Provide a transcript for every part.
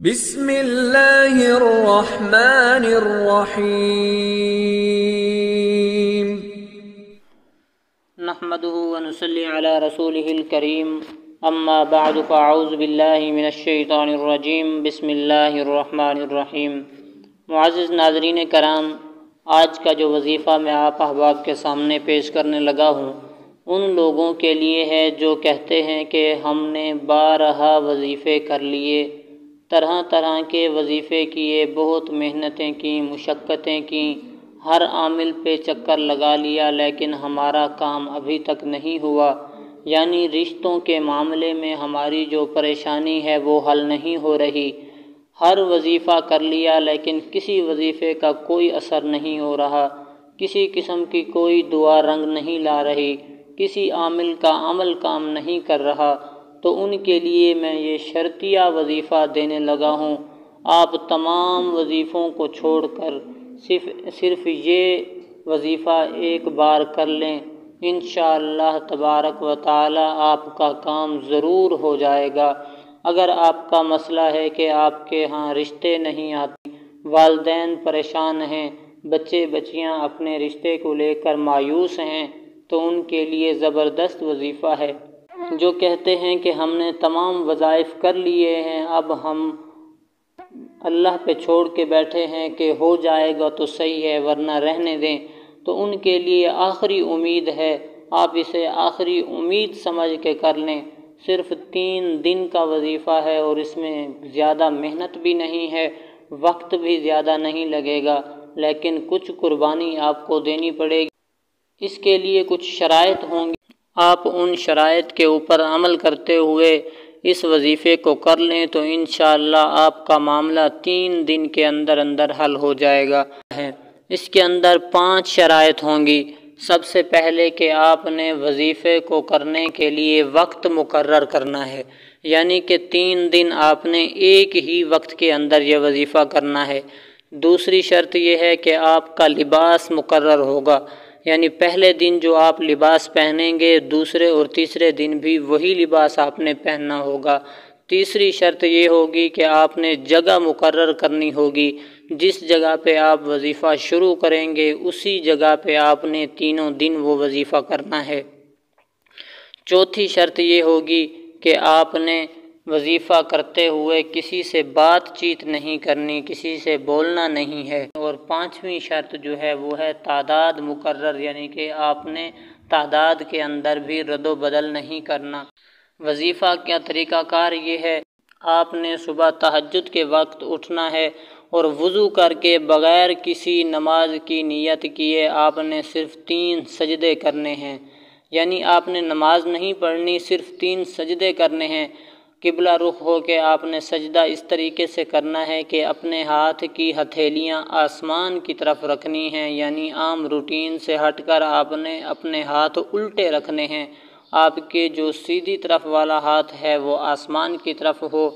بسم اللہ الرحمن الرحیم نحمده ونصلي على رسوله الكريم اما بعد فاعوذ باللہ من الشیطان الرجیم بسم اللہ الرحمن الرحیم۔ معزز ناظرین کرام، آج کا جو وظیفہ میں آپ احباب کے سامنے پیش کرنے لگا ہوں ان لوگوں کے لیے ہے جو کہتے ہیں کہ ہم نے بارہا وظیفے کر لیے، طرح طرح کے وظیفے کیے، بہت محنتیں کیں، مشقتیں کیں، ہر عامل پہ چکر لگا لیا، لیکن ہمارا کام ابھی تک نہیں ہوا، یعنی رشتوں کے معاملے میں ہماری جو پریشانی ہے وہ حل نہیں ہو رہی۔ ہر وظیفہ کر لیا لیکن کسی وظیفے کا کوئی اثر نہیں ہو رہا، کسی قسم کی کوئی دعا رنگ نہیں لا رہی، کسی عامل کا عمل کام نہیں کر رہا، تو ان کے لیے میں یہ شرطیہ وظیفہ دینے لگا ہوں۔ آپ تمام وظیفوں کو چھوڑ کر صرف یہ وظیفہ ایک بار کر لیں، انشاءاللہ تبارک و تعالی آپ کا کام ضرور ہو جائے گا۔ اگر آپ کا مسئلہ ہے کہ آپ کے ہاں رشتے نہیں آتے، والدین پریشان ہیں، بچے بچیاں اپنے رشتے کو لے کر مایوس ہیں، تو ان کے لیے زبردست وظیفہ ہے۔ جو کہتے ہیں کہ ہم نے تمام وظائف کر لیے ہیں، اب ہم اللہ پہ چھوڑ کے بیٹھے ہیں کہ ہو جائے گا تو صحیح ہے ورنہ رہنے دیں، تو ان کے لیے آخری امید ہے، آپ اسے آخری امید سمجھ کے کر لیں۔ صرف 3 دن کا وظیفہ ہے اور اس میں زیادہ محنت بھی نہیں ہے، وقت بھی زیادہ نہیں لگے گا، لیکن کچھ قربانی آپ کو دینی پڑے گی۔ اس کے لیے کچھ شرائط ہوں گی، آپ ان شرائط کے اوپر عمل کرتے ہوئے اس وظیفے کو کر لیں تو انشاءاللہ آپ کا معاملہ 3 دن کے اندر حل ہو جائے گا۔ اس کے اندر 5 شرائط ہوں گی۔ سب سے پہلے کہ آپ نے وظیفے کو کرنے کے لیے وقت مقرر کرنا ہے، یعنی کہ 3 دن آپ نے ایک ہی وقت کے اندر یہ وظیفہ کرنا ہے۔ دوسری شرط یہ ہے کہ آپ کا لباس مقرر ہوگا، یعنی پہلے دن جو آپ لباس پہنیں گے دوسرے اور تیسرے دن بھی وہی لباس آپ نے پہننا ہوگا۔ تیسری شرط یہ ہوگی کہ آپ نے جگہ مقرر کرنی ہوگی، جس جگہ پہ آپ وظیفہ شروع کریں گے اسی جگہ پہ آپ نے تینوں دن وہ وظیفہ کرنا ہے۔ چوتھی شرط یہ ہوگی کہ آپ نے وظیفہ کرتے ہوئے کسی سے بات چیت نہیں کرنی، کسی سے بولنا نہیں ہے۔ اور 5ویں شرط جو ہے وہ ہے تعداد مقرر، یعنی کہ آپ نے تعداد کے اندر بھی رد و بدل نہیں کرنا۔ وظیفہ کا طریقہ کار یہ ہے، آپ نے صبح تہجد کے وقت اٹھنا ہے اور وضو کر کے بغیر کسی نماز کی نیت کیے آپ نے صرف 3 سجدے کرنے ہیں، یعنی آپ نے نماز نہیں پڑھنی، صرف 3 سجدے کرنے ہیں۔ قبلہ رخ ہو کے آپ نے سجدہ اس طریقے سے کرنا ہے کہ اپنے ہاتھ کی ہتھیلیاں آسمان کی طرف رکھنی ہیں، یعنی عام روٹین سے ہٹ کر آپ نے اپنے ہاتھ الٹے رکھنے ہیں۔ آپ کے جو سیدھی طرف والا ہاتھ ہے وہ آسمان کی طرف ہو۔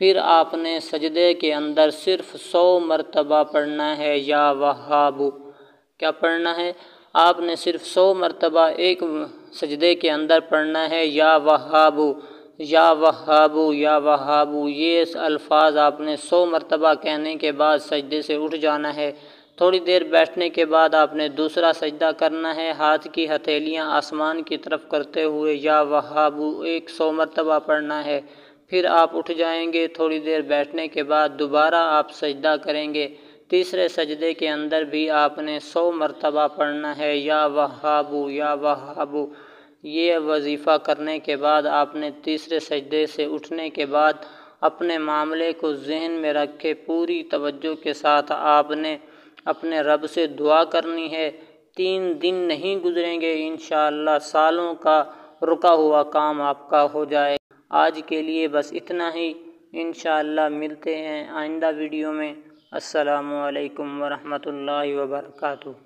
پھر آپ نے سجدے کے اندر صرف 100 مرتبہ پڑھنا ہے یا وہاب۔ کیا پڑھنا ہے؟ آپ نے صرف 100 مرتبہ ایک سجدے کے اندر پڑھنا ہے یا وہاب، یا وہاب، یا وہاب۔ یہ الفاظ آپ نے 100 مرتبہ کہنے کے بعد سجدے سے اٹھ جانا ہے۔ تھوڑی دیر بیٹھنے کے بعد آپ نے دوسرا سجدہ کرنا ہے، ہاتھ کی ہتھیلیاں آسمان کی طرف کرتے ہوئے یا وہاب 100 مرتبہ پڑھنا ہے۔ پھر آپ اٹھ جائیں گے، تھوڑی دیر بیٹھنے کے بعد دوبارہ آپ سجدہ کریں گے۔ تیسرے سجدے کے اندر بھی آپ نے 100 مرتبہ پڑھنا ہے یا وہاب، یا وہاب۔ یہ وظیفہ کرنے کے بعد آپ نے تیسرے سجدے سے اٹھنے کے بعد اپنے معاملے کو ذہن میں رکھ کے پوری توجہ کے ساتھ آپ نے اپنے رب سے دعا کرنی ہے۔ 3 دن نہیں گزریں گے، انشاءاللہ سالوں کا رکا ہوا کام آپ کا ہو جائے گا۔ آج کے لیے بس اتنا ہی، انشاءاللہ ملتے ہیں آئندہ ویڈیو میں۔ السلام علیکم ورحمۃ اللہ وبرکاتہ۔